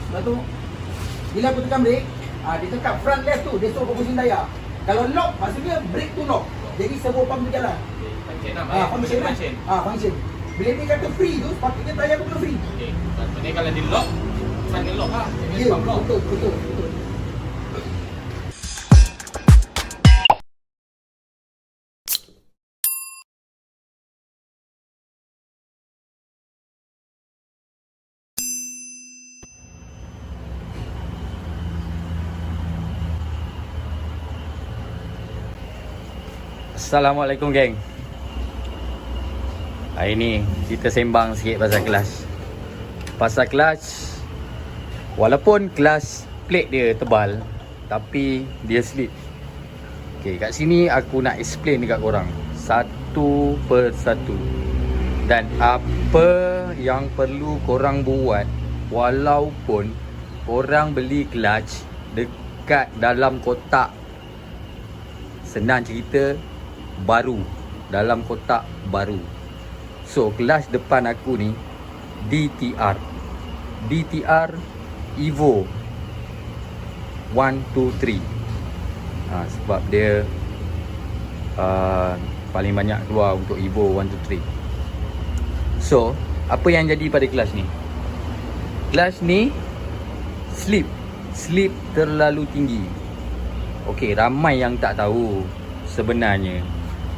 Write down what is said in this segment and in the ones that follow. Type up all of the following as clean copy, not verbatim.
Lepas tu bila aku tekan brake, dia tekan front left tu, dia suruh fokusin daya. Kalau lock, maksudnya brake tu lock. Jadi servo pump tu jalan. Function. Bila dia kata free tu, sepatutnya daya tu kena free. Okey. Maksudnya kalau di lock, front dia lock lah. Dia Ya, pump lock. betul. Assalamualaikum geng. Hari ni kita sembang sikit pasal clutch. Walaupun clutch plate dia tebal, tapi dia slip. Okay, kat sini aku nak explain dekat korang satu persatu. Dan apa yang perlu korang buat walaupun korang beli clutch dekat dalam kotak, senang cerita, baru, dalam kotak baru. So kelas depan aku ni DTR Evo 123. Sebab dia paling banyak keluar untuk Evo 123. So apa yang jadi pada kelas ni? Kelas ni slip terlalu tinggi. Okey, ramai yang tak tahu sebenarnya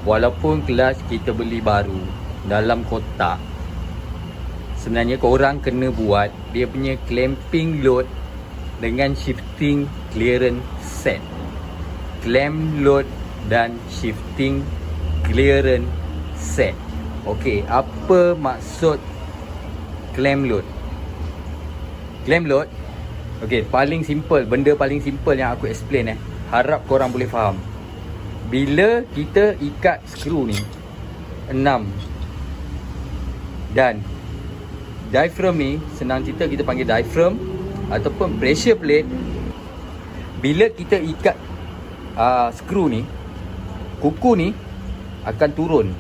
walaupun kelas kita beli baru dalam kotak, sebenarnya korang kena buat dia punya clamping load dengan shifting clearance set. Clamp load dan shifting clearance set. Okey, apa maksud clamp load? Clamp load, okey, paling simple, benda paling simple yang aku explain harap korang boleh faham. Bila kita ikat skru ni 6 dan diaphragm ni, senang cerita kita panggil diaphragm ataupun pressure plate. Bila kita ikat skru ni, kuku ni akan turun.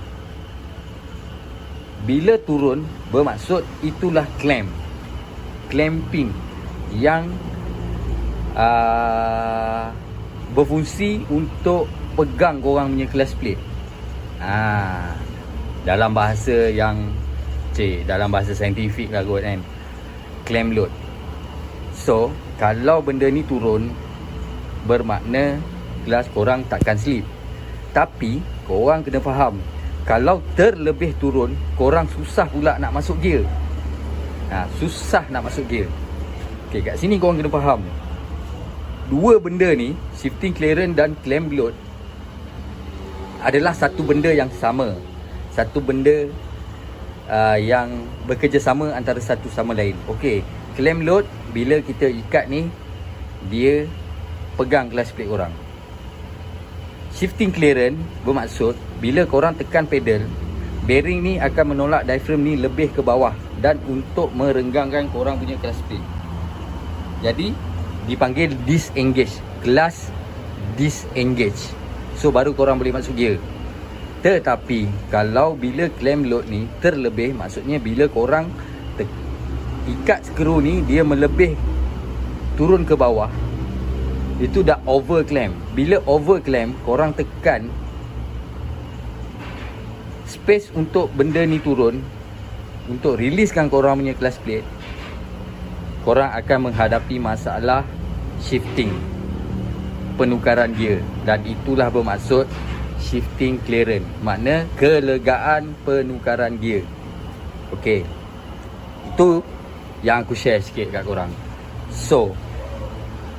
Bila turun, bermaksud itulah clamping yang berfungsi untuk pegang korang punya clutch plate. Dalam bahasa dalam bahasa saintifik lah kot kan, clamp load. So kalau benda ni turun, bermakna kelas korang takkan slip. Tapi korang kena faham, kalau terlebih turun, korang susah pula nak masuk gear. Susah nak masuk gear. Okay, kat sini korang kena faham, dua benda ni, shifting clearance dan clamp load, adalah satu benda yang sama. Satu benda yang bekerjasama antara satu sama lain. Okey, clamp load, bila kita ikat ni, dia pegang clutch plate korang. Shifting clearance bermaksud bila korang tekan pedal, bearing ni akan menolak diaphragm ni lebih ke bawah dan untuk merenggangkan korang punya clutch plate. Jadi dipanggil disengage, clutch disengage. So baru korang boleh masuk gear. Tetapi kalau bila clamp load ni terlebih, maksudnya bila korang ikat skru ni, dia melebih turun ke bawah, itu dah over clamp. Bila over clamp, korang tekan space untuk benda ni turun, untuk releasekan korang punya clutch plate, korang akan menghadapi masalah shifting, penukaran gear. Dan itulah bermaksud shifting clearance, makna kelegaan penukaran gear. Okey, itu yang aku share sikit kat korang. So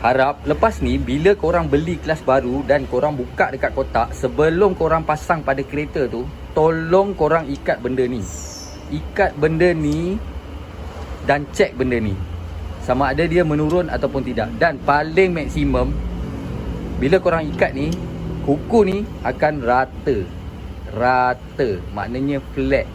harap lepas ni bila korang beli kelas baru dan korang buka dekat kotak, sebelum korang pasang pada kereta tu, tolong korang ikat benda ni. Ikat benda ni dan cek benda ni sama ada dia menurun ataupun tidak. Dan paling maksimum, bila korang ikat ni, kuku ni akan rata, maknanya flat.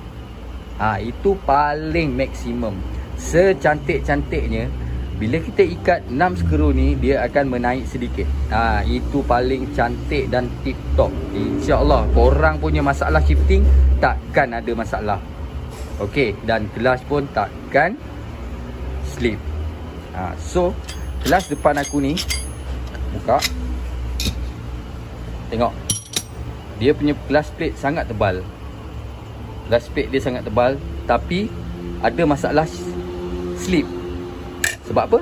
Itu paling maksimum. Secantik-cantiknya, bila kita ikat 6 skru ni, dia akan menaik sedikit. Itu paling cantik dan tip top. InsyaAllah korang punya masalah shifting takkan ada masalah. Okey, dan clutch pun takkan slip. So kelas depan aku ni, buka, tengok, dia punya glass plate sangat tebal. Glass plate dia sangat tebal, tapi ada masalah slip. Sebab apa?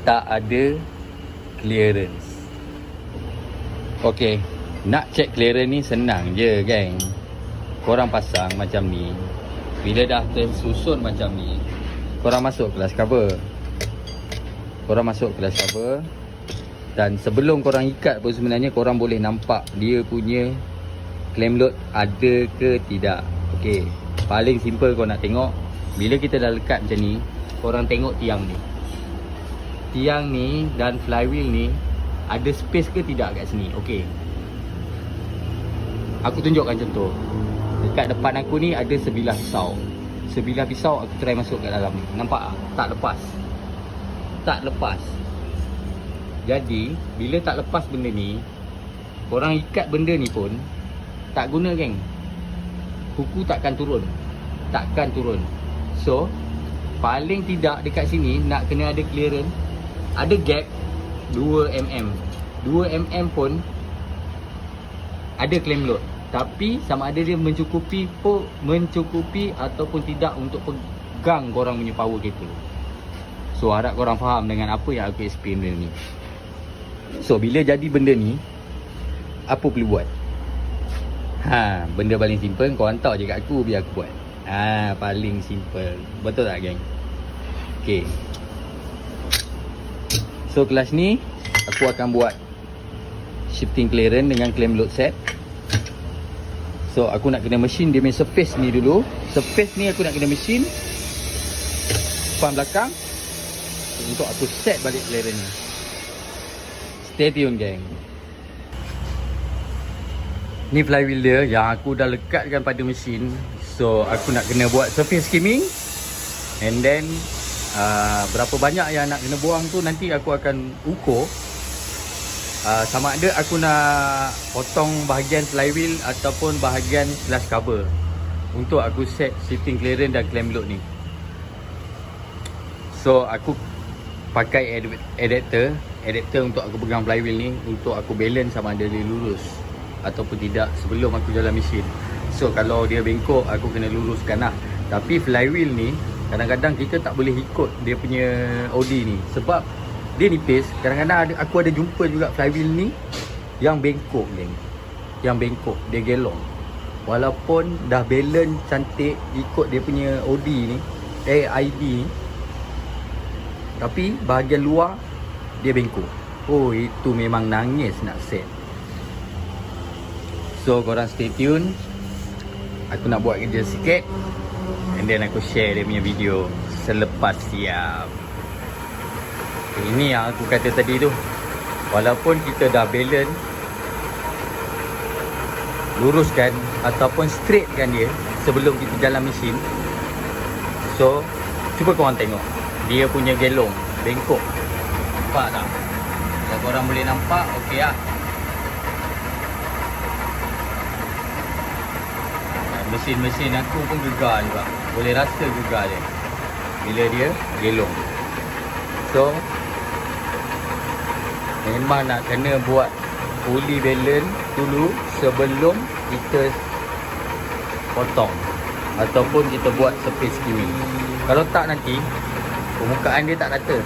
Tak ada clearance. Okay, nak check clearance ni senang je geng. Korang pasang macam ni. Bila dah tersusun macam ni, korang masuk kelas cover. Korang masuk kelas cover. Dan sebelum korang ikat pun sebenarnya korang boleh nampak dia punya clamp load ada ke tidak. Okay, paling simple kau nak tengok, bila kita dah lekat macam ni, korang tengok tiang ni. Tiang ni dan flywheel ni ada space ke tidak kat sini. Okay, aku tunjukkan contoh. Dekat depan aku ni ada sebilah pisau. Sebilah pisau aku try masuk kat dalam ni. Nampak tak? Tak lepas. Tak lepas. Jadi bila tak lepas benda ni, korang ikat benda ni pun tak guna geng. Kuku takkan turun. Takkan turun. So paling tidak dekat sini nak kena ada clearance, ada gap 2mm. 2mm pun ada clamp load. Tapi sama ada dia mencukupi ataupun tidak untuk pegang korang punya power kereta. So harap korang faham dengan apa yang aku explain ni. So bila jadi benda ni, apa perlu buat? Benda paling simple, kau hantar je kat aku, biar aku buat. Paling simple. Betul tak geng? Okay. So kelas ni aku akan buat shifting clearance dengan clamp load set. So aku nak kena mesin dia punya surface ni dulu. Surface ni aku nak kena mesin depan belakang untuk aku set balik clearance ni. Stay tune geng. Ni flywheel dia yang aku dah lekatkan pada mesin. So aku nak kena buat surface skimming. And then berapa banyak yang nak kena buang tu nanti aku akan ukur. Sama ada aku nak potong bahagian flywheel ataupun bahagian glass cover untuk aku set shifting clearance dan clamp load ni. So aku pakai adapter untuk aku pegang flywheel ni, untuk aku balance sama ada dia lurus ataupun tidak sebelum aku jalan mesin. So kalau dia bengkok, aku kena luruskan lah. Tapi flywheel ni kadang-kadang kita tak boleh ikut dia punya OD ni sebab dia nipis. Kadang-kadang aku ada jumpa juga flywheel ni yang bengkok geng. Yang bengkok, dia gelong. Walaupun dah balance cantik ikut dia punya OD ni, ID ni, tapi bahagian luar dia bengkok. Oh, itu memang nangis nak set. So korang stay tune. Aku nak buat kerja sikit, and then aku share dia punya video selepas siap. Ini yang aku kata tadi tu, walaupun kita dah balance, luruskan ataupun straightkan dia sebelum kita jalan mesin. So cuba korang tengok, dia punya gelong, bengkok. Nampak tak? Kalau korang boleh nampak, okey lah. Mesin-mesin aku pun gegar juga. Boleh rasa gegar dia bila dia gelong. So memang nak kena buat fully balance dulu sebelum kita potong ataupun kita buat surface skimming. Kalau tak nanti permukaan dia tak rata.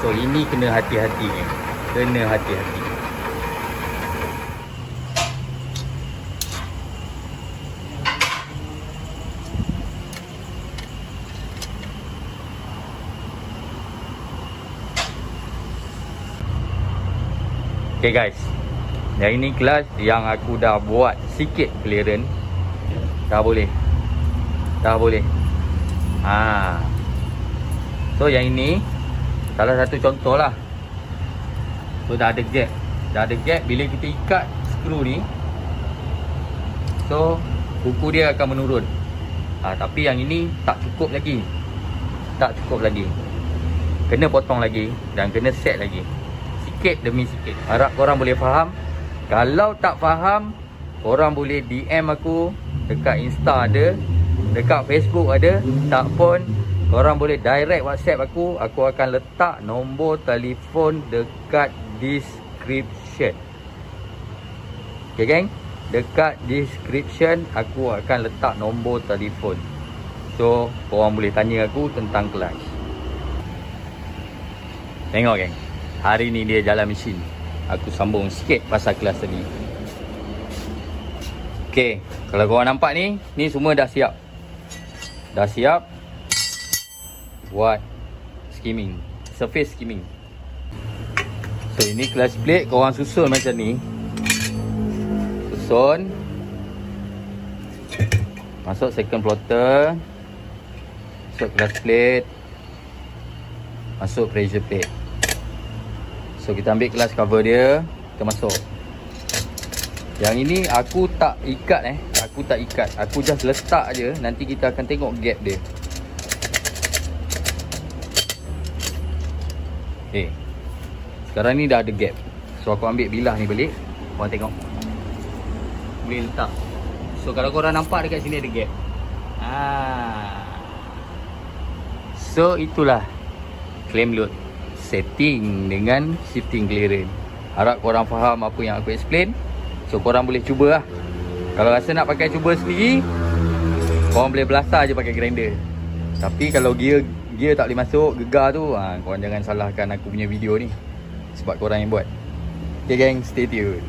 So ini kena hati-hati ni. Kena hati-hati. Okay guys, yang ini kelas yang aku dah buat sikit clearance. Dah boleh. So yang ini salah satu contoh lah. So dah ada gap. Bila kita ikat skru ni, so kuku dia akan menurun. Tapi yang ini tak cukup lagi. Kena potong lagi dan kena set lagi, sikit demi sikit. Harap korang boleh faham. Kalau tak faham, korang boleh DM aku dekat Insta ada, dekat Facebook ada, tak pun korang boleh direct WhatsApp aku. Aku akan letak nombor telefon dekat description. Okay geng, dekat description aku akan letak nombor telefon. So korang boleh tanya aku tentang kelas. Tengok geng, hari ni dia jalan mesin. Aku sambung sikit pasal kelas tadi. Okay, kalau korang nampak ni semua dah siap. Dah siap buat skimming, surface skimming. So ini clutch plate korang susun macam ni. Susun, masuk second plotter, masuk clutch plate, masuk pressure plate. So kita ambil clutch cover dia, kita masuk. Yang ini aku tak ikat aku tak ikat. Aku just letak je, nanti kita akan tengok gap dia. Sekarang ni dah ada gap. So aku ambil bilah ni balik. Korang tengok, boleh letak. So kalau korang nampak dekat sini ada gap. So itulah clamp load setting dengan shifting clearance. Harap korang faham apa yang aku explain. So korang boleh cuba lah. Kalau rasa nak pakai cuba sendiri, korang boleh belasah je pakai grinder. Tapi kalau gear tak boleh masuk, gegar tu, korang jangan salahkan aku punya video ni, sebab korang yang buat. Okay geng, stay tune.